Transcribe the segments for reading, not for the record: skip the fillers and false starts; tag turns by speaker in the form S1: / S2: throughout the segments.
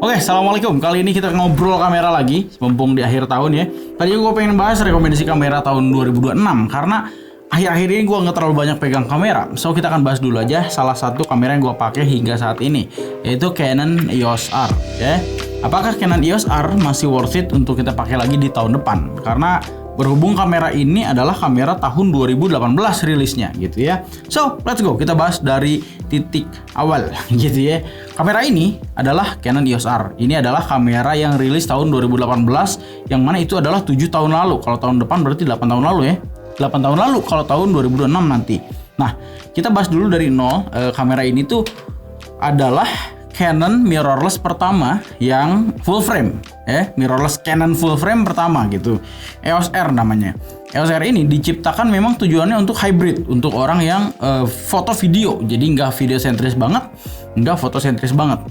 S1: Oke, assalamualaikum. Kali ini kita ngobrol kamera lagi, mumpung di akhir tahun ya. Tadi gue pengen bahas rekomendasi kamera tahun 2026 karena akhir-akhir ini gue nggak terlalu banyak pegang kamera. So kita akan bahas dulu aja salah satu kamera yang gue pakai hingga saat ini, yaitu Canon EOS R. Ya, apakah Canon EOS R masih worth it untuk kita pakai lagi di tahun depan? Karena berhubung kamera ini adalah kamera tahun 2018 rilisnya gitu ya. So, let's go. Kita bahas dari titik awal gitu ya. Kamera ini adalah Canon EOS R. Ini adalah kamera yang rilis tahun 2018 yang mana itu adalah 7 tahun lalu. Kalau tahun depan berarti 8 tahun lalu ya. 8 tahun lalu kalau tahun 2026 nanti. Nah, kita bahas dulu dari nol. Kamera ini tuh adalah Canon mirrorless pertama yang full frame, mirrorless Canon full frame pertama gitu. EOS R namanya. EOS R ini diciptakan memang tujuannya untuk hybrid, untuk orang yang foto video, jadi nggak video sentris banget, nggak foto sentris banget.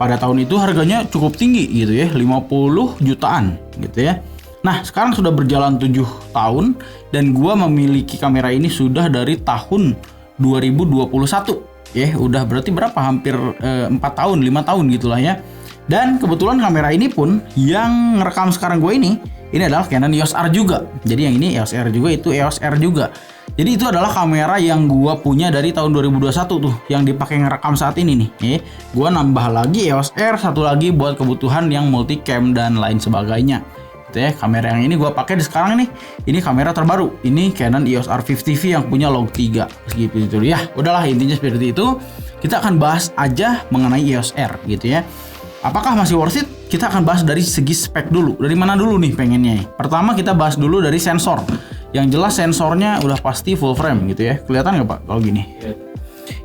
S1: Pada tahun itu harganya cukup tinggi gitu ya, 50 jutaan gitu ya. Nah, sekarang sudah berjalan 7 tahun dan gua memiliki kamera ini sudah dari tahun 2021. Ya, udah berarti berapa? Hampir 4 tahun, 5 tahun gitulah ya. Dan kebetulan kamera ini pun yang ngerekam sekarang gue ini adalah Canon EOS R juga. Jadi yang ini EOS R juga, itu EOS R juga. Jadi itu adalah kamera yang gue punya dari tahun 2021 tuh, yang dipakai ngerekam saat ini nih. Gue nambah lagi EOS R, satu lagi buat kebutuhan yang multicam dan lain sebagainya. Kamera yang ini gue pakai di sekarang nih. Ini kamera terbaru. Ini Canon EOS R50V yang punya log 3 gitu ya. Udahlah, intinya seperti itu. Kita akan bahas aja mengenai EOS R gitu ya. Apakah masih worth it? Kita akan bahas dari segi spek dulu. Dari mana dulu nih pengennya? Pertama kita bahas dulu dari sensor. Yang jelas sensornya udah pasti full frame gitu ya. Kelihatan nggak Pak kalau gini?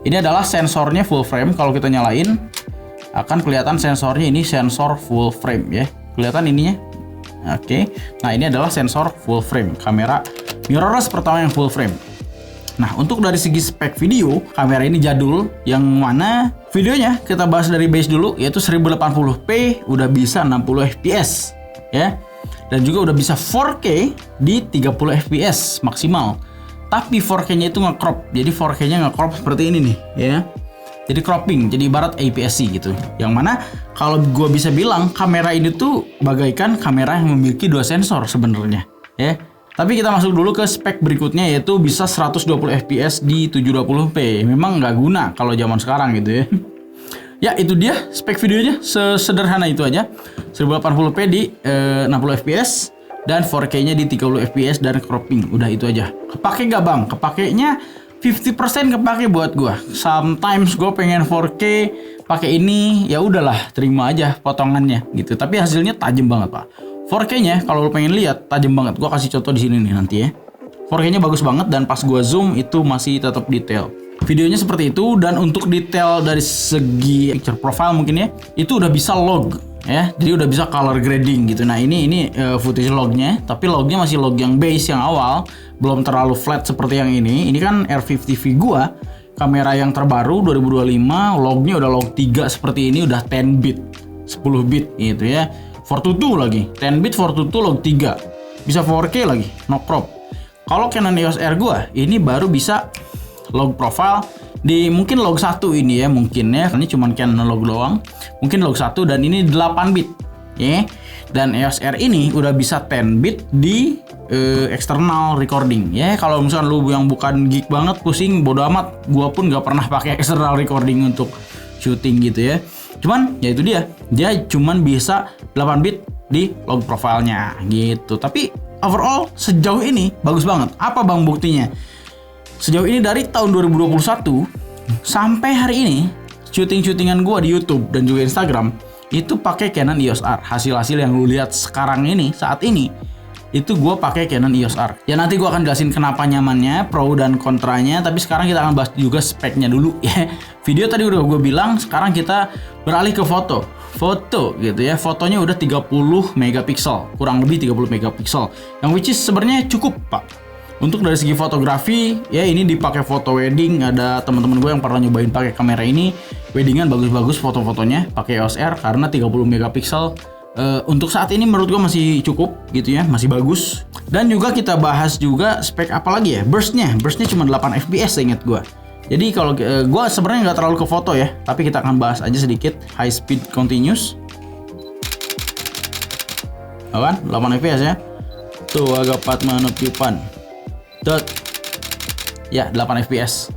S1: Ini adalah sensornya full frame. Kalau kita nyalain akan kelihatan sensornya, ini sensor full frame ya. Kelihatan ininya? Oke, nah ini adalah sensor full frame, kamera mirrorless pertama yang full frame. Nah, untuk dari segi spek video, kamera ini jadul, yang mana videonya kita bahas dari base dulu, yaitu 1080p, udah bisa 60 fps ya, dan juga udah bisa 4K di 30 fps maksimal. Tapi 4K-nya itu nge-crop, jadi 4K-nya nge-crop seperti ini nih ya. Jadi cropping, jadi ibarat APS-C gitu. Yang mana kalau gue bisa bilang kamera ini tuh bagaikan kamera yang memiliki 2 sensor sebenarnya, ya. Tapi kita masuk dulu ke spek berikutnya, yaitu bisa 120 fps di 720p. Memang nggak guna kalau zaman sekarang gitu ya. Ya itu dia spek videonya, sesederhana itu aja. 1080p di 60 fps dan 4K-nya di 30 fps dan cropping. Udah itu aja. Kepake nggak bang? Kepakainya 50% kepake buat gua. Sometimes gua pengen 4K pakai ini, ya udahlah, terima aja potongannya gitu. Tapi hasilnya tajam banget, Pak. 4K-nya kalau lu pengen lihat tajam banget. Gua kasih contoh di sini nih nanti ya. 4K-nya bagus banget dan pas gua zoom itu masih tetap detail. Videonya seperti itu, dan untuk detail dari segi picture profile mungkin ya, itu udah bisa log ya. Jadi udah bisa color grading gitu. Nah, ini footage lognya, tapi lognya masih log yang base yang awal, belum terlalu flat seperti yang ini. Ini kan R50V gua, kamera yang terbaru 2025, lognya udah log 3 seperti ini, udah 10 bit, 10 bit gitu ya. 422 lagi, 10 bit 422 log 3. Bisa 4K lagi, no crop. Kalau Canon EOS R gua, ini baru bisa log profile di mungkin log 1 ini ya, mungkin ya, karena cuma Canon log doang. Mungkin log 1 dan ini 8 bit ya. Dan EOS R ini udah bisa 10 bit di external recording ya. Kalau misalnya lu yang bukan geek banget, pusing, bodo amat, gua pun nggak pernah pakai external recording untuk syuting gitu ya. Cuman ya itu dia cuman bisa 8 bit di log profilenya gitu. Tapi overall sejauh ini bagus banget. Apa bang buktinya? Sejauh ini dari tahun 2021 sampai hari ini, syutingan gua di YouTube dan juga Instagram itu pakai Canon EOS R. Hasil-hasil yang lu lihat sekarang ini, saat ini, itu gua pakai Canon EOS R. Ya nanti gua akan jelasin kenapa nyamannya, pro dan kontranya, tapi sekarang kita akan bahas juga speknya dulu ya. Video tadi udah gua bilang, sekarang kita beralih ke foto gitu ya. Fotonya udah 30 megapiksel, kurang lebih 30 megapiksel, yang which is sebenarnya cukup, Pak. Untuk dari segi fotografi, ya ini dipakai foto wedding. Ada teman-teman gue yang pernah nyobain pakai kamera ini, weddingan bagus-bagus foto-fotonya pakai EOS R karena 30 megapiksel. Untuk saat ini menurut gue masih cukup gitu ya, masih bagus. Dan juga kita bahas juga spek apa lagi ya, burstnya cuma 8 fps ingat gue. Jadi kalau gue sebenarnya nggak terlalu ke foto ya, tapi kita akan bahas aja sedikit high speed continuous. kan? 8 fps ya. Tuh agak pat menutipan. Ya 8 fps.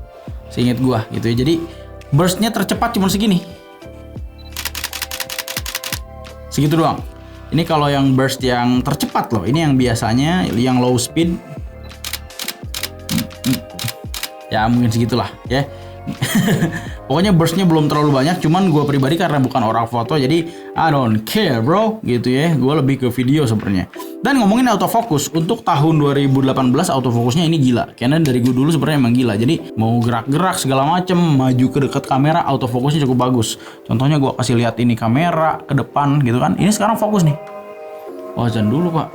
S1: Seinget gua gitu ya. Jadi burstnya tercepat cuma segini. Segitu doang. Ini kalau yang burst yang tercepat loh. Ini yang biasanya yang low speed. Ya mungkin segitulah ya. Pokoknya burstnya belum terlalu banyak, cuman gue pribadi karena bukan orang foto jadi I don't care bro gitu ya. Gue lebih ke video sebenarnya. Dan ngomongin autofocus, untuk tahun 2018 autofocusnya ini gila. Karena dari gue dulu sebenarnya emang gila. Jadi mau gerak-gerak segala macem, maju ke dekat kamera, autofocusnya cukup bagus. Contohnya gue kasih lihat ini kamera ke depan gitu kan. Ini sekarang fokus nih. Oh, azan dulu pak.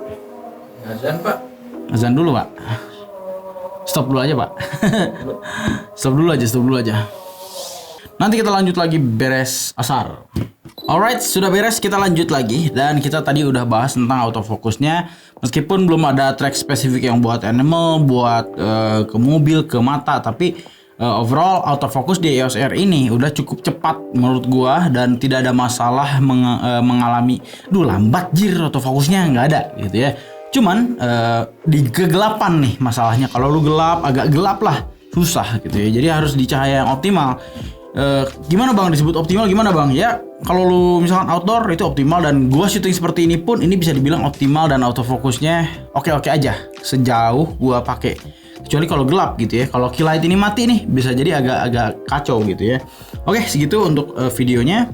S2: Azan pak.
S1: Azan dulu pak. Stop dulu aja pak. Stop dulu aja. Nanti kita lanjut lagi beres asar. Alright, sudah beres, kita lanjut lagi. Dan kita tadi udah bahas tentang autofocusnya. Meskipun belum ada track spesifik yang buat animal, buat ke mobil, ke mata. Tapi overall autofocus di EOS R ini udah cukup cepat menurut gua. Dan tidak ada masalah mengalami lambat jir autofocusnya, nggak ada gitu ya. Cuman di kegelapan nih masalahnya. Kalau lu gelap, agak gelap lah, susah gitu ya. Jadi harus di cahaya yang optimal. Gimana bang disebut optimal gimana bang? Ya kalau lu misalkan outdoor itu optimal, dan gua syuting seperti ini pun ini bisa dibilang optimal dan autofokusnya oke-oke aja sejauh gua pakai. Kecuali kalau gelap gitu ya. Kalau key light ini mati nih bisa jadi agak kacau gitu ya. Oke, segitu untuk videonya.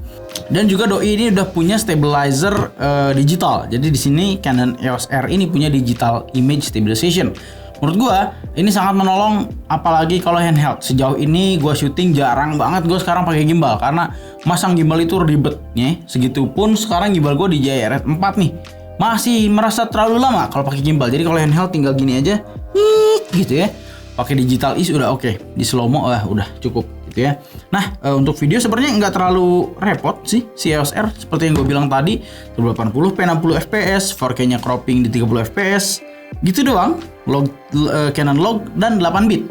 S1: Dan juga Doi ini udah punya stabilizer digital. Jadi di sini Canon EOS R ini punya digital image stabilization. Menurut gua ini sangat menolong, apalagi kalau handheld. Sejauh ini gua syuting jarang banget gua sekarang pakai gimbal karena masang gimbal itu ribet ya. Segitupun sekarang gimbal gua DJI RS4 nih masih merasa terlalu lama kalau pakai gimbal. Jadi kalau handheld tinggal gini aja, gitu ya. Pakai digital is udah oke. Di slow mo udah cukup gitu ya. Nah untuk video sebenarnya nggak terlalu repot sih si EOS R, seperti yang gue bilang tadi, 1080p 60 fps, 4K-nya cropping di 30 fps. Gitu doang, Canon log dan 8 bit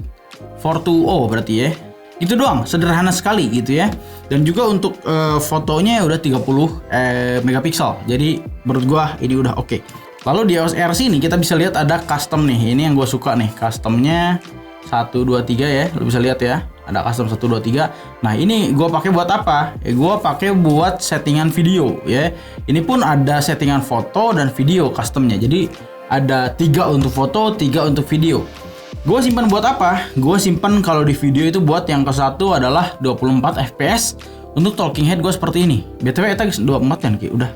S1: 420 berarti ya. Itu doang, sederhana sekali gitu ya. Dan juga untuk fotonya udah 30 megapiksel. Jadi menurut gua ini udah oke. Lalu di EOS R sini kita bisa lihat ada custom nih. Ini yang gua suka nih, customnya 1 2 3 ya. Lu bisa lihat ya. Ada custom 1 2 3. Nah, ini gua pakai buat apa? Gua pakai buat settingan video ya. Ini pun ada settingan foto dan video customnya. Jadi ada 3 untuk foto, 3 untuk video. Gue simpan buat apa? Gue simpan kalau di video itu buat yang ke satu adalah 24 fps. Untuk talking head gue seperti ini. BTW eta 24 kan Ki, udah.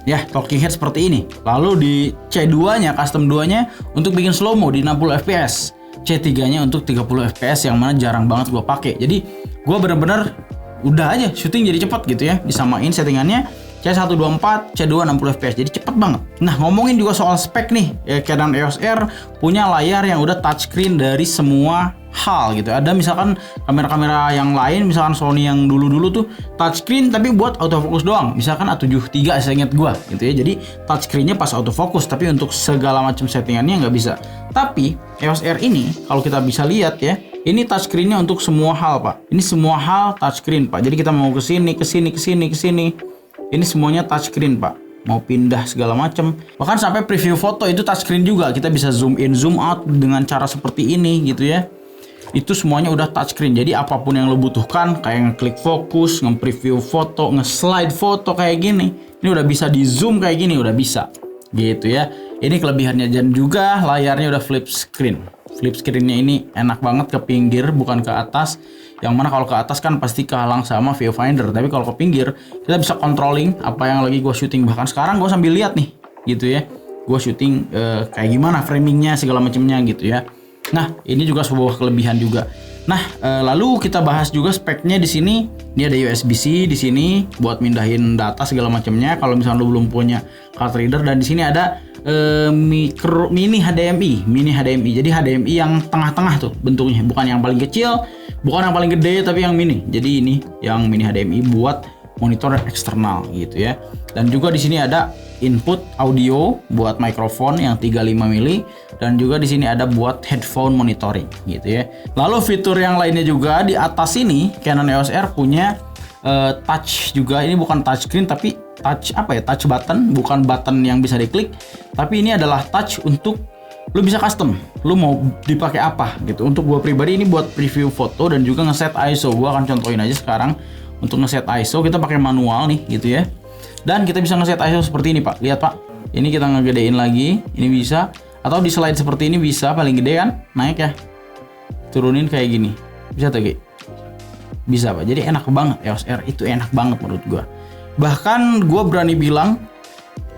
S1: Ya, talking head seperti ini. Lalu di C2-nya, custom 2-nya untuk bikin slow mo di 60 fps. C3-nya untuk 30 fps yang mana jarang banget gue pakai. Jadi gue bener-bener udah aja syuting jadi cepat gitu ya. Disamain settingannya. C124, C2 60 fps, jadi cepet banget. Nah, ngomongin juga soal spek nih, Canon EOS R punya layar yang udah touchscreen dari semua hal gitu. Ada misalkan kamera-kamera yang lain, misalkan Sony yang dulu-dulu tuh touchscreen tapi buat autofocus doang. Misalkan A73 saya ingat gua gitu ya. Jadi touchscreennya pas autofocus, tapi untuk segala macam settingannya nggak bisa. Tapi EOS R ini kalau kita bisa lihat ya, ini touchscreennya untuk semua hal pak. Ini semua hal touchscreen pak. Jadi kita mau ke sini. Ini semuanya touchscreen pak, mau pindah segala macam. Bahkan sampai preview foto itu touchscreen juga. Kita bisa zoom in, zoom out dengan cara seperti ini gitu ya. Itu semuanya udah touchscreen. Jadi apapun yang lo butuhkan, kayak ngeklik fokus, nge-preview foto, nge-slide foto kayak gini, ini udah bisa di zoom kayak gini, udah bisa gitu ya. Ini kelebihannya. Dan juga layarnya udah flip screen. Flip screennya ini enak banget, ke pinggir bukan ke atas. Yang mana kalau ke atas kan pasti kehalang sama viewfinder. Tapi kalau ke pinggir kita bisa controlling apa yang lagi gue syuting. Bahkan sekarang gue sambil lihat nih gitu ya. Gue syuting kayak gimana framingnya segala macamnya gitu ya. Nah ini juga sebuah kelebihan juga. Nah lalu kita bahas juga speknya di sini. Ini ada USB-C di sini buat mindahin data segala macamnya. Kalau misalnya lo belum punya card reader. Dan di sini ada mini HDMI. Jadi HDMI yang tengah-tengah tuh bentuknya, bukan yang paling kecil, bukan yang paling gede, tapi yang mini. Jadi ini yang mini HDMI buat monitor eksternal gitu ya. Dan juga di sini ada input audio buat mikrofon yang 35 mili, dan juga di sini ada buat headphone monitoring gitu ya. Lalu fitur yang lainnya juga di atas sini Canon EOS R punya touch juga. Ini bukan touch screen tapi touch apa ya? Touch button, bukan button yang bisa diklik. Tapi ini adalah touch untuk lu bisa custom. Lu mau dipakai apa gitu. Untuk gua pribadi ini buat preview foto dan juga ngeset ISO. Gua akan contohin aja sekarang. Untuk ngeset ISO kita pakai manual nih gitu ya. Dan kita bisa ngeset ISO seperti ini, Pak. Lihat, Pak. Ini kita ngegedein lagi. Ini bisa. Atau di slide seperti ini bisa, paling gede kan, naik ya, turunin kayak gini, bisa tuh Gi? Bisa Pak, jadi enak banget EOS R itu enak banget menurut gua. Bahkan gua berani bilang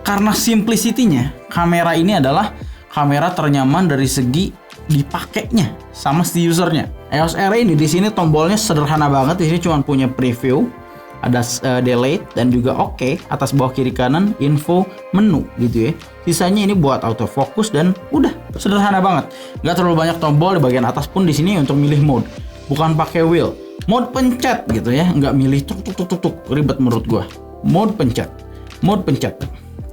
S1: karena simplicity-nya, kamera ini adalah kamera ternyaman dari segi dipakainya sama si usernya. EOS R ini di sini tombolnya sederhana banget, di sini cuma punya preview, ada delete dan juga oke, atas bawah kiri kanan info menu gitu ya. Sisanya ini buat autofocus dan udah sederhana banget. Nggak terlalu banyak tombol di bagian atas pun di sini untuk milih mode. Bukan pakai wheel. Mode pencet gitu ya, nggak milih tuk ribet menurut gua. Mode pencet.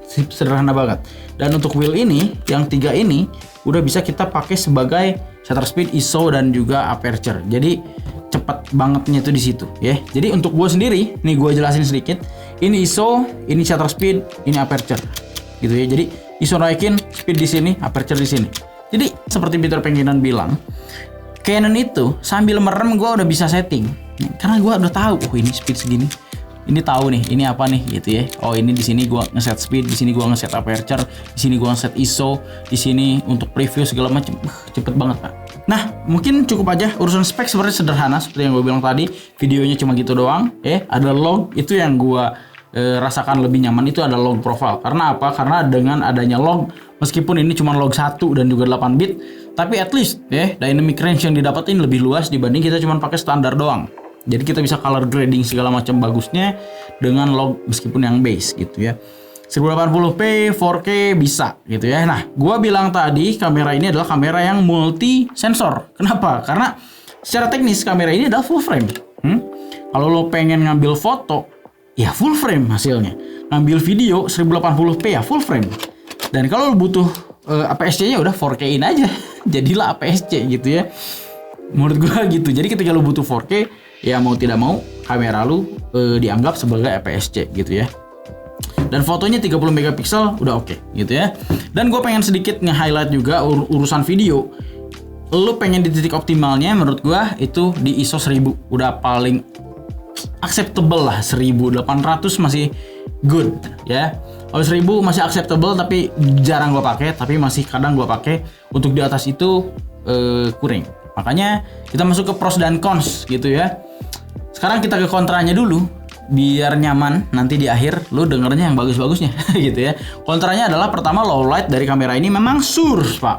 S1: Sederhana banget. Dan untuk wheel ini, yang 3 ini udah bisa kita pakai sebagai shutter speed, ISO dan juga aperture. Jadi cepat bangetnya itu di situ ya. Jadi untuk gue sendiri, nih gue jelasin sedikit. Ini ISO, ini shutter speed, ini aperture. Gitu ya. Jadi ISO naikin, speed di sini, aperture di sini. Jadi seperti Peter Pengkinan bilang, Canon itu sambil merem gue udah bisa setting. Karena gue udah tahu, oh ini speed segini. Ini tahu nih, ini apa nih gitu ya. Oh ini di sini gue ngeset speed, di sini gue ngeset aperture, di sini gue ngeset ISO, di sini untuk preview segala macam. Cepet banget Pak. Nah, mungkin cukup aja urusan spek sebenarnya sederhana seperti yang gue bilang tadi. Videonya cuma gitu doang, ada log, itu yang gue rasakan lebih nyaman itu ada log profile. Karena apa? Karena dengan adanya log, meskipun ini cuma log 1 dan juga 8 bit, tapi at least dynamic range yang didapatin lebih luas dibanding kita cuma pakai standar doang. Jadi kita bisa color grading segala macam bagusnya dengan log meskipun yang base gitu ya. 1080p, 4K bisa gitu ya. Nah, gua bilang tadi kamera ini adalah kamera yang multi sensor. Kenapa? Karena secara teknis kamera ini adalah full frame. Kalau lo pengen ngambil foto, ya full frame hasilnya. Ngambil video 1080p ya full frame. Dan kalau lo butuh APS-C-nya udah 4K-in aja. Jadilah APS-C gitu ya. Menurut gua gitu. Jadi ketika lo butuh 4K, ya mau tidak mau kamera lo dianggap sebagai APS-C gitu ya. Dan fotonya 30 megapiksel udah oke gitu ya. Dan gue pengen sedikit nge-highlight juga urusan video. Lu pengen di titik optimalnya menurut gue itu di ISO 1000 udah paling acceptable lah. 1800 masih good ya. Kalau 1000 masih acceptable tapi jarang gue pakai, tapi masih kadang gue pakai. Untuk di atas itu kurang. Makanya kita masuk ke pros dan cons gitu ya. Sekarang kita ke kontranya dulu. Biar nyaman nanti di akhir lu dengernya yang bagus-bagusnya gitu ya. Kontranya adalah pertama low light dari kamera ini memang source Pak.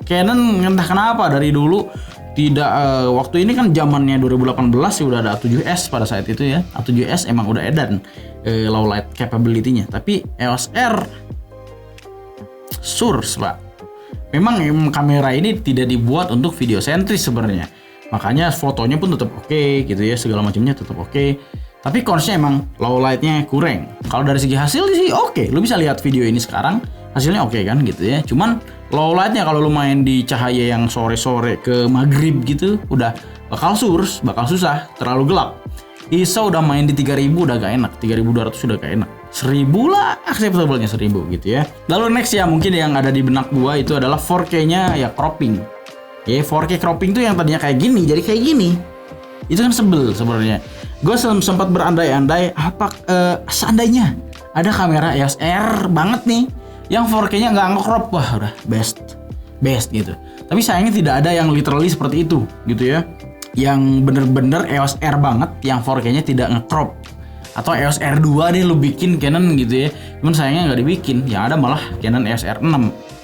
S1: Canon entah kenapa dari dulu tidak waktu ini kan zamannya 2018 ya udah ada A7S pada saat itu ya. A7S emang udah edan low light capability-nya. Tapi EOS R source Pak. Memang kamera ini tidak dibuat untuk video sentris sebenarnya. Makanya fotonya pun tetap oke gitu ya, segala macamnya tetap oke. Tapi cons-nya emang low light-nya kurang. Kalau dari segi hasil sih oke. Lu bisa lihat video ini sekarang, hasilnya oke kan gitu ya. Cuman low light-nya kalau lu main di cahaya yang sore-sore ke maghrib gitu, udah bakal source, bakal susah, terlalu gelap. ISO udah main di 3000 udah gak enak, 3200 udah gak enak. 1000 lah acceptable-nya 1000 gitu ya. Lalu next ya mungkin yang ada di benak gua itu adalah 4K-nya ya cropping. Ya 4K cropping tuh yang tadinya kayak gini jadi kayak gini. Itu kan sebel sebenarnya. Gue sempat berandai-andai apa seandainya ada kamera EOS R banget nih yang 4K-nya nggak nge-crop, wah udah best gitu. Tapi sayangnya tidak ada yang literally seperti itu gitu ya. Yang bener-bener EOS R banget yang 4K-nya tidak nge-crop. Atau EOS R2 deh lu bikin Canon gitu ya. Cuman sayangnya nggak dibikin, yang ada malah Canon EOS R6.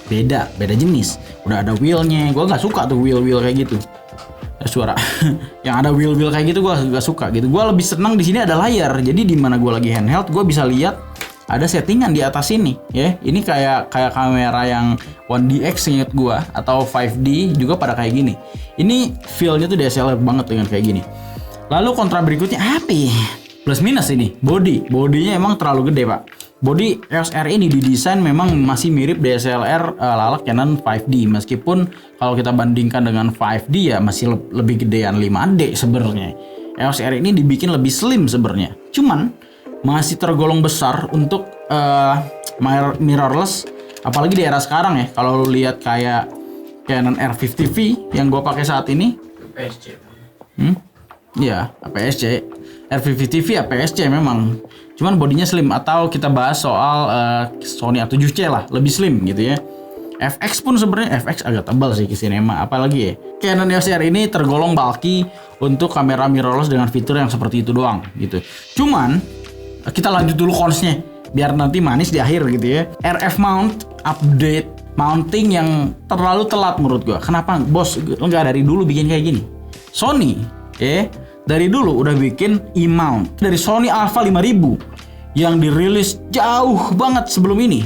S1: Beda jenis. Udah ada wheel-nya, gue nggak suka tuh wheel kayak gitu. Suara yang ada wheel kayak gitu gue gak suka gitu. Gue lebih senang di sini ada layar. Jadi di mana gue lagi handheld gue bisa lihat ada settingan di atas ini ya. Ini kayak kamera yang 1DX inget gue atau 5D juga pada kayak gini. Ini feel-nya tuh DSLR banget dengan kayak gini. Lalu kontra berikutnya apa ya? Plus minus ini bodinya emang terlalu gede Pak. Body EOS R ini didesain memang masih mirip DSLR ala Canon 5D. Meskipun kalau kita bandingkan dengan 5D ya masih lebih gedean 5D sebenarnya. EOS R ini dibikin lebih slim sebenarnya. Cuman masih tergolong besar untuk mirrorless, apalagi di era sekarang ya. Kalau lu lihat kayak Canon R50V yang gue pakai saat ini,
S2: APS-C.
S1: Iya, APS-C. R50V APS-C memang. Cuman bodinya slim. Atau kita bahas soal Sony A7C lah, lebih slim gitu ya. FX pun sebenarnya FX agak tebal sih ke sinema, apalagi ya. Canon EOS R ini tergolong bulky untuk kamera mirrorless dengan fitur yang seperti itu doang gitu. Cuman kita lanjut dulu cons-nya biar nanti manis di akhir gitu ya. RF mount update mounting yang terlalu telat menurut gua. Kenapa bos nggak dari dulu bikin kayak gini? Sony dari dulu udah bikin E-mount dari Sony Alpha 5000 yang dirilis jauh banget sebelum ini.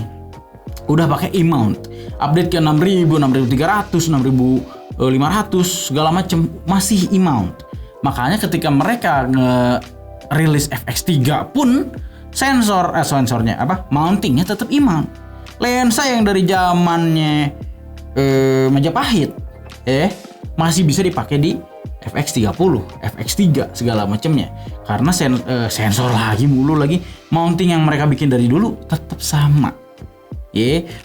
S1: Udah pakai E-mount. Update ke 6000, 6300, 6500 segala macem masih E-mount. Makanya ketika mereka nge-release FX3 pun sensornya mountingnya tetap E-mount. Lensa yang dari zamannya Majapahit masih bisa dipakai di FX30, FX3 segala macamnya. Karena sensor lagi mounting yang mereka bikin dari dulu tetap sama.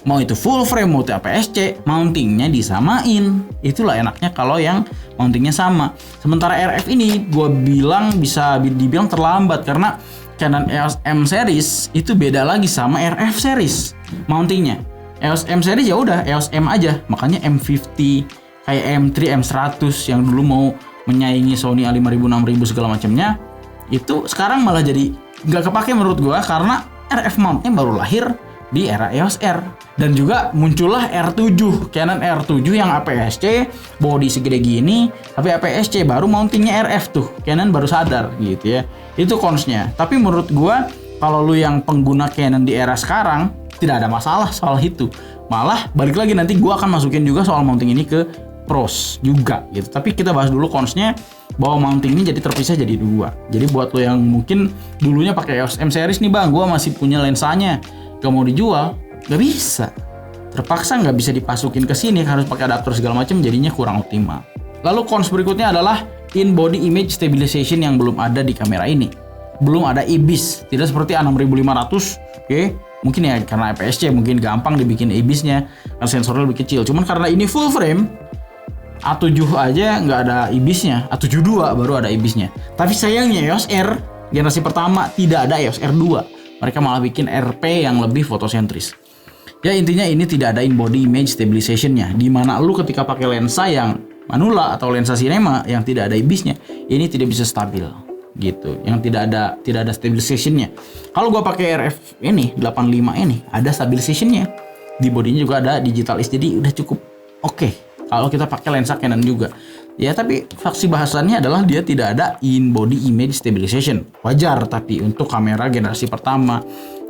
S1: Mau itu full frame, mau itu APS-C, mountingnya disamain. Itulah enaknya kalau yang mountingnya sama. Sementara RF ini gue bilang bisa dibilang terlambat karena Canon EOS M series itu beda lagi sama RF series mountingnya. EOS M series ya udah EOS M aja, makanya M50 kayak M3, M100 yang dulu mau menyaingi Sony A5000, 6000 segala macamnya, itu sekarang malah jadi nggak kepake menurut gue karena RF mountnya baru lahir di era EOS R. Dan juga muncullah R7, Canon R7 yang APS-C, body segede gini, tapi APS-C baru mountingnya RF tuh. Canon baru sadar gitu ya. Itu cons-nya. Tapi menurut gua kalau lu yang pengguna Canon di era sekarang tidak ada masalah soal itu. Malah balik lagi nanti gua akan masukin juga soal mounting ini ke pros juga gitu. Tapi kita bahas dulu cons-nya bahwa mounting ini jadi terpisah jadi dua. Jadi buat lo yang mungkin dulunya pakai EOS M series nih bang, gua masih punya lensanya, gak mau dijual, gak bisa. Terpaksa gak bisa dipasukin ke sini, harus pakai adapter segala macam, jadinya kurang optimal. Lalu cons berikutnya adalah in body image stabilization yang belum ada di kamera ini. Belum ada IBIS, tidak seperti A6500, mungkin ya karena APS-C mungkin gampang dibikin IBIS-nya, karena sensornya lebih kecil. Cuman karena ini full frame, A7 aja nggak ada IBIS-nya, A72 baru ada IBIS-nya. Tapi sayangnya EOS R generasi pertama tidak ada EOS R2. Mereka malah bikin RP yang lebih fotosentris. Ya intinya ini tidak ada in body image stabilization-nya, di mana lu ketika pakai lensa yang manula atau lensa sinema yang tidak ada IBIS-nya, ini tidak bisa stabil gitu. Yang tidak ada stabilization-nya. Kalau gua pakai RF ini 85 ini ada stabilization-nya. Di bodinya juga ada digital is, jadi udah cukup oke. Kalau kita pakai lensa Canon juga. Ya tapi faksi bahasannya adalah dia tidak ada in body image stabilization. Wajar tapi untuk kamera generasi pertama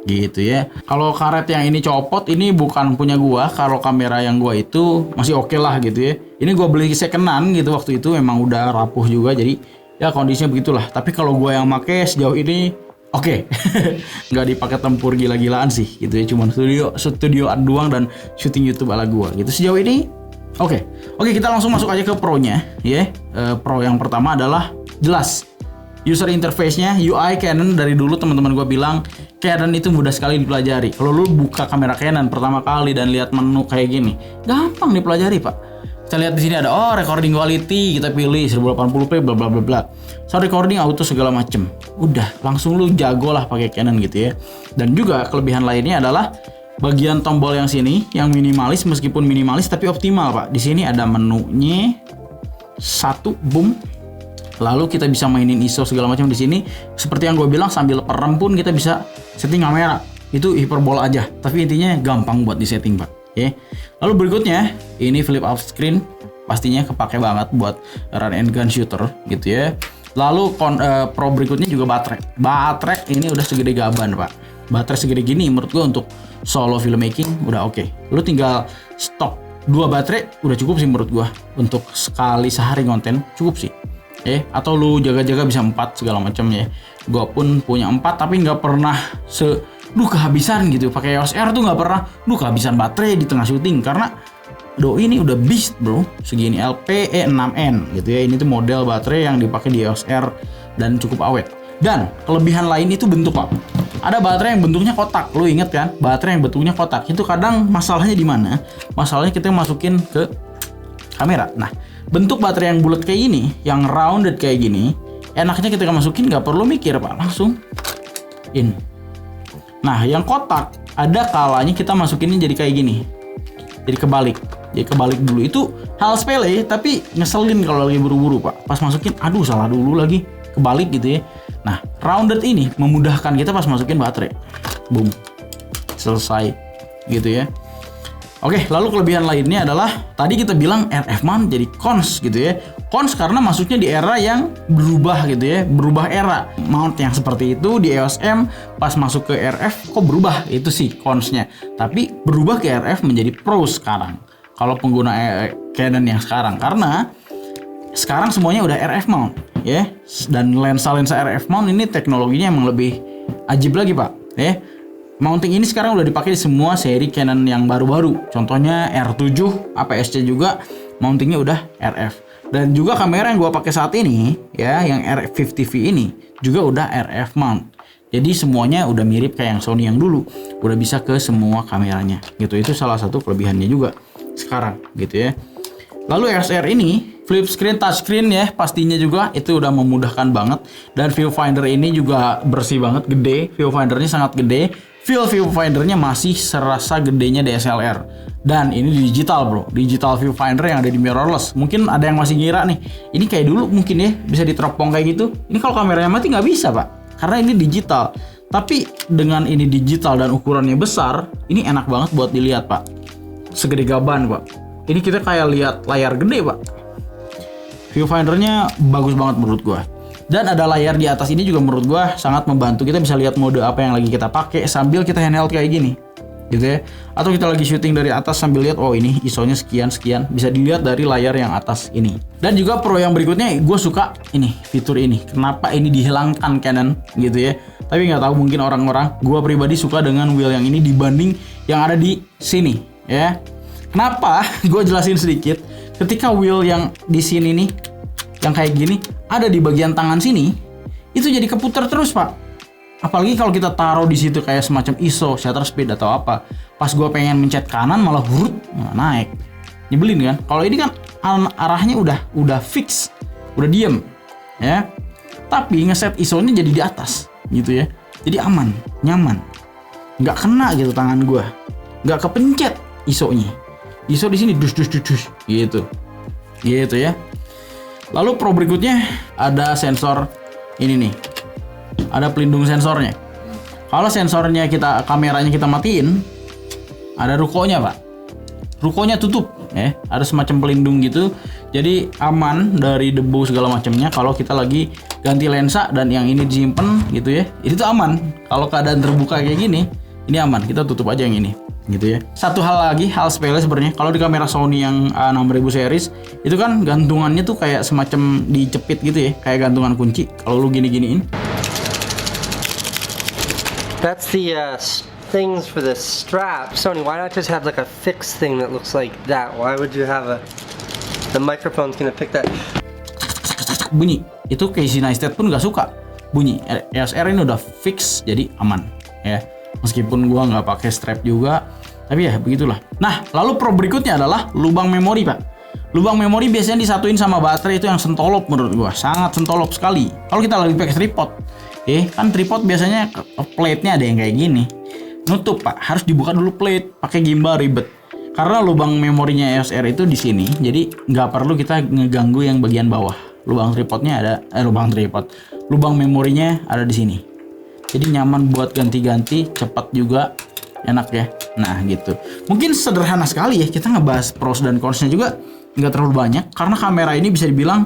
S1: gitu ya. Kalau karet yang ini copot ini bukan punya gua. Kalau kamera yang gua itu masih oke lah gitu ya. Ini gua beli secondan gitu waktu itu, memang udah rapuh juga, jadi ya kondisinya begitulah. Tapi kalau gua yang make sejauh ini oke. Nggak dipakai tempur gila-gilaan sih gitu ya. Cuman studio art doang dan syuting YouTube ala gua gitu sejauh ini. Oke, kita langsung masuk aja ke pro-nya ya. Pro yang pertama adalah jelas user interface-nya. UI Canon dari dulu teman-teman gue bilang Canon itu mudah sekali dipelajari. Kalau lu buka kamera Canon pertama kali dan lihat menu kayak gini, gampang dipelajari pak. Kita lihat di sini ada recording quality, kita pilih 1080p bla bla bla bla. Sound recording auto segala macem. Udah langsung lu jago lah pakai Canon gitu ya. Dan juga kelebihan lainnya adalah bagian tombol yang sini yang minimalis, meskipun minimalis tapi optimal pak. Di sini ada menunya satu, boom. Lalu kita bisa mainin ISO segala macam di sini. Seperti yang gue bilang, sambil perem pun kita bisa setting kamera. Itu hiperbola aja, tapi intinya gampang buat disetting pak. Lalu berikutnya ini flip out screen, pastinya kepake banget buat run and gun shooter gitu ya. Lalu pro berikutnya juga baterai ini udah segede gaban pak. Baterai segede gini menurut gue untuk solo filmmaking udah oke. Lu tinggal stok 2 baterai udah cukup sih menurut gua untuk sekali sehari konten, cukup sih. Atau lu jaga-jaga bisa 4 segala macam ya. Gua pun punya 4 tapi nggak pernah kehabisan gitu. Pakai EOS R tuh nggak pernah kehabisan baterai di tengah syuting karena ini udah beast bro. Segini LPE6N gitu ya. Ini tuh model baterai yang dipakai di EOS R dan cukup awet. Dan kelebihan lain itu bentuk, Pak. Ada baterai yang bentuknya kotak, lu inget kan? Baterai yang bentuknya kotak itu kadang masalahnya di mana? Masalahnya kita masukin ke kamera. Nah, bentuk baterai yang bulat kayak gini, yang rounded kayak gini, enaknya kita masukin nggak perlu mikir, Pak, langsung in. Nah, yang kotak ada kalanya kita masukinnya jadi kayak gini, jadi kebalik. Jadi kebalik dulu, itu hal sepele tapi ngeselin kalau lagi buru-buru, Pak. Pas masukin, aduh salah dulu lagi, kebalik gitu ya. Nah, rounded ini memudahkan kita pas masukin baterai. Boom. Selesai gitu ya. Oke, lalu kelebihan lainnya adalah tadi kita bilang RF mount jadi cons gitu ya. Cons karena masuknya di era yang berubah gitu ya, berubah era. Mount yang seperti itu di EOS M pas masuk ke RF kok berubah, itu sih consnya. Tapi berubah ke RF menjadi pro sekarang. Kalau pengguna Canon yang sekarang, karena sekarang semuanya udah RF mount ya. Dan lensa-lensa RF mount ini teknologinya emang lebih ajib lagi, Pak ya. Mounting ini sekarang udah dipakai di semua seri Canon yang baru-baru. Contohnya R7, APS-C juga mountingnya udah RF. Dan juga kamera yang gua pakai saat ini ya, yang R50V ini juga udah RF mount. Jadi semuanya udah mirip kayak yang Sony yang dulu. Udah bisa ke semua kameranya gitu. Itu salah satu kelebihannya juga sekarang gitu ya. Lalu EOS R ini flip screen, touchscreen ya, pastinya juga itu udah memudahkan banget. Dan viewfinder ini juga bersih banget, gede. Viewfindernya sangat gede. Viewfindernya masih serasa gedenya DSLR. Dan ini digital, bro. Digital viewfinder yang ada di mirrorless. Mungkin ada yang masih ngira nih, ini kayak dulu mungkin ya, bisa diteropong kayak gitu. Ini kalau kameranya mati nggak bisa, Pak. Karena ini digital. Tapi dengan ini digital dan ukurannya besar, ini enak banget buat dilihat, Pak. Segede gaban, Pak. Ini kita kayak lihat layar gede, Pak. Viewfindernya bagus banget menurut gua. Dan ada layar di atas ini juga menurut gua sangat membantu. Kita bisa lihat mode apa yang lagi kita pakai sambil kita handheld kayak gini. Gitu ya. Atau kita lagi syuting dari atas sambil lihat, oh ini ISO-nya sekian. Bisa dilihat dari layar yang atas ini. Dan juga pro yang berikutnya, gue suka ini, fitur ini. Kenapa ini dihilangkan Canon gitu ya. Tapi nggak tahu, mungkin orang-orang, gue pribadi suka dengan wheel yang ini dibanding yang ada di sini ya. Kenapa? Gue jelasin sedikit. Ketika wheel yang di sini nih, yang kayak gini, ada di bagian tangan sini, itu jadi keputar terus, Pak. Apalagi kalau kita taruh di situ kayak semacam ISO, shutter speed atau apa. Pas gue pengen mencet kanan malah hurut naik. Nyebelin kan? Kalau ini kan arahnya udah fix, udah diem, ya. Tapi ngeset ISO-nya jadi di atas, gitu ya. Jadi aman, nyaman, nggak kena gitu tangan gue, nggak kepencet ISO-nya. ISO di sini dus, gitu ya. Lalu pro berikutnya ada sensor ini nih. Ada pelindung sensornya. Kalau sensornya kameranya kita matiin, ada rukonya, Pak. Rukonya tutup ya. Ada semacam pelindung gitu. Jadi aman dari debu segala macamnya kalau kita lagi ganti lensa dan yang ini disimpan gitu ya. Itu tuh aman. Kalau keadaan terbuka kayak gini, ini aman. Kita tutup aja yang ini. Gitu ya. Satu hal lagi, hal sepele sebenarnya, kalau di kamera Sony yang A6000 series itu kan gantungannya tuh kayak semacam dicepit gitu ya, kayak gantungan kunci. Kalau lu gini-giniin,
S2: that's the things for the strap. Sony, why not just have like a fixed thing that looks like that? Why would you have the microphone's gonna pick that?
S1: Bunyi. Itu Casey Neistat pun nggak suka bunyi. EOS R ini udah fix, jadi aman ya. Meskipun gua nggak pakai strap juga, tapi ya begitulah. Nah, lalu pro berikutnya adalah lubang memori, Pak. Lubang memori biasanya disatuin sama baterai, itu yang sentolop menurut gua, sangat sentolop sekali. Kalau kita lagi pakai tripod, kan tripod biasanya plate-nya ada yang kayak gini. Nutup, Pak, harus dibuka dulu plate, pakai gimbal ribet. Karena lubang memorinya EOS R itu di sini, jadi nggak perlu kita ngeganggu yang bagian bawah. Lubang tripodnya ada, lubang memorinya ada di sini. Jadi nyaman buat ganti-ganti, cepat juga, enak ya. Nah gitu. Mungkin sederhana sekali ya, kita ngebahas pros dan consnya juga nggak terlalu banyak. Karena kamera ini bisa dibilang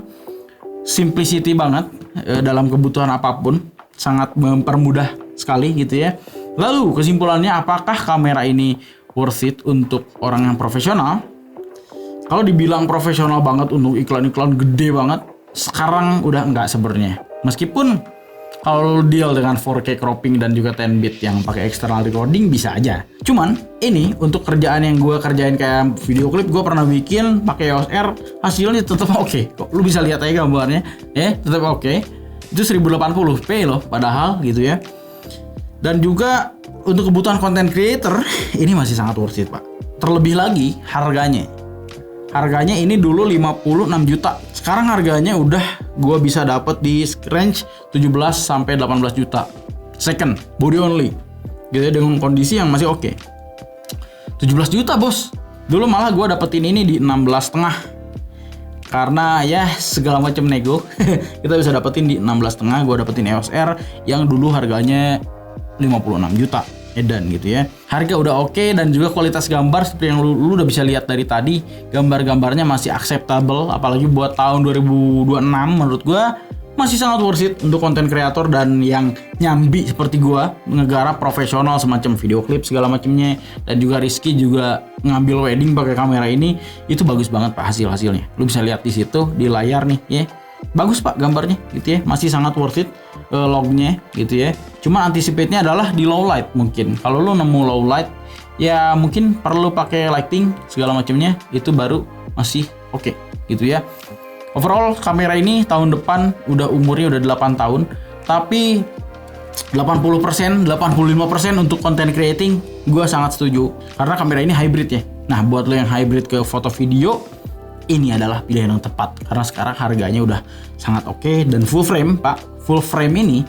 S1: simplicity banget dalam kebutuhan apapun. Sangat mempermudah sekali gitu ya. Lalu kesimpulannya, apakah kamera ini worth it untuk orang yang profesional? Kalau dibilang profesional banget untuk iklan-iklan gede banget, sekarang udah enggak sebenarnya. Meskipun kalau deal dengan 4K cropping dan juga 10 bit yang pakai external recording bisa aja. Cuman ini untuk kerjaan yang gue kerjain kayak video klip, gue pernah bikin pakai EOS R, hasilnya tetap oke. Kok lu bisa lihat aja gambarnya, ya tetap oke. Itu 1080p loh padahal gitu ya. Dan juga untuk kebutuhan content creator ini masih sangat worth it, Pak. Terlebih lagi harganya. Harganya ini dulu 56 juta. Sekarang harganya udah gua bisa dapat di range 17 sampai 18 juta. Second, body only. Gitu ya, dengan kondisi yang masih oke. 17 juta, Bos. Dulu malah gua dapetin ini di 16,5. Karena ya segala macam nego kita bisa dapetin di 16,5. Gua dapetin EOS R yang dulu harganya 56 juta edan gitu ya. Harga udah oke dan juga kualitas gambar seperti yang lu udah bisa lihat dari tadi, gambar-gambarnya masih acceptable, apalagi buat tahun 2026 menurut gua masih sangat worth it untuk konten kreator dan yang nyambi seperti gua, ngegarap profesional semacam video klip segala macamnya. Dan juga Rizky juga ngambil wedding pakai kamera ini, itu bagus banget Pak hasilnya. Lu bisa lihat di situ di layar nih ya. Bagus Pak gambarnya gitu ya, masih sangat worth it lognya gitu ya. Cuma anticipate-nya adalah di low light mungkin. Kalau lu nemu low light ya mungkin perlu pakai lighting segala macamnya, itu baru masih oke gitu ya. Overall kamera ini tahun depan udah umurnya udah 8 tahun, tapi 80%, 85% untuk content creating gue sangat setuju karena kamera ini hybrid ya. Nah buat lo yang hybrid ke foto video, ini adalah pilihan yang tepat karena sekarang harganya udah sangat oke dan full frame Pak. Full frame ini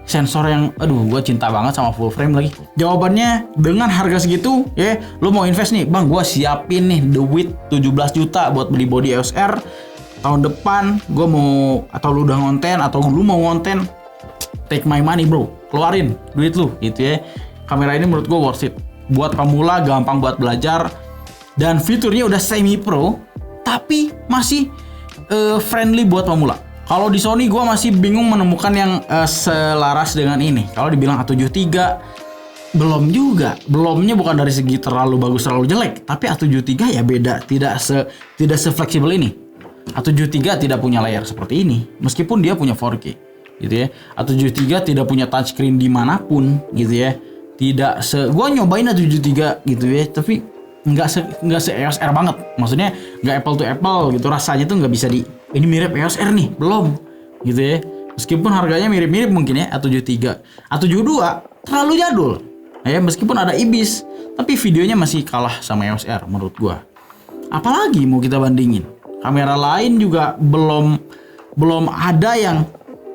S1: sensor yang gue cinta banget sama full frame lagi. Jawabannya dengan harga segitu ya, lo mau invest nih, Bang, gue siapin nih duit 17 juta buat beli body EOS R. Tahun depan gue mau, atau lu udah ngonten atau lu mau ngonten, take my money bro, keluarin duit lu gitu ya. Kamera ini menurut gue worth it. Buat pemula gampang buat belajar dan fiturnya udah semi pro tapi masih friendly buat pemula. Kalau di Sony gue masih bingung menemukan yang selaras dengan ini. Kalau dibilang A73 belum juga, belumnya bukan dari segi terlalu bagus terlalu jelek, tapi A73 ya beda, tidak se-fleksibel ini. A73 tidak punya layar seperti ini, meskipun dia punya 4K gitu ya. A73 tidak punya touchscreen dimanapun gitu ya. Gue nyobain A73 gitu ya, tapi nggak se EOS R banget. Maksudnya nggak apple to apple gitu, rasanya tuh nggak bisa ini mirip EOS R nih, belum gitu ya. Meskipun harganya mirip-mirip mungkin ya A73. A72 terlalu jadul. Ya meskipun ada IBIS, tapi videonya masih kalah sama EOS R menurut gua. Apalagi mau kita bandingin? Kamera lain juga belum ada yang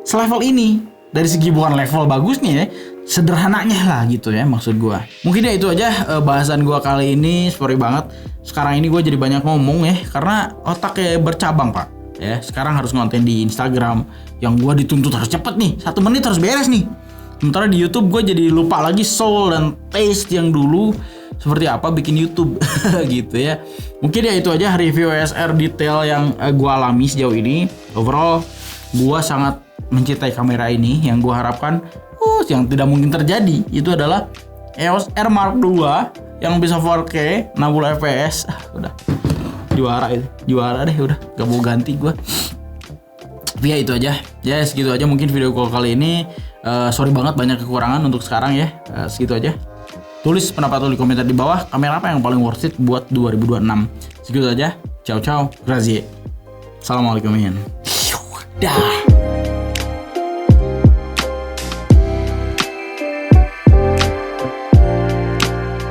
S1: selevel ini. Dari segi bukan level bagusnya ya, sederhananya lah gitu ya maksud gua. Mungkin ya itu aja bahasan gua kali ini. Sorry banget sekarang ini gua jadi banyak ngomong ya, karena otaknya bercabang Pak ya. Sekarang harus ngonten di Instagram yang gua dituntut harus cepet nih, 1 menit harus beres nih. Sementara di YouTube gue jadi lupa lagi soul dan taste yang dulu seperti apa bikin YouTube gitu ya. Mungkin ya itu aja review EOS R detail yang gue alami sejauh ini. Overall gue sangat mencintai kamera ini. Yang gue harapkan yang tidak mungkin terjadi itu adalah EOS R Mark II yang bisa 4K 60 fps. Udah juara deh, udah gak mau ganti gue. Tapi ya itu aja ya, segitu aja mungkin video gue kali ini. Sorry banget banyak kekurangan untuk sekarang ya. Segitu aja. Tulis pendapat lo di komentar di bawah, kamera apa yang paling worth it buat 2026. Segitu aja. Ciao ciao. Grazie. Assalamualaikum. Dah.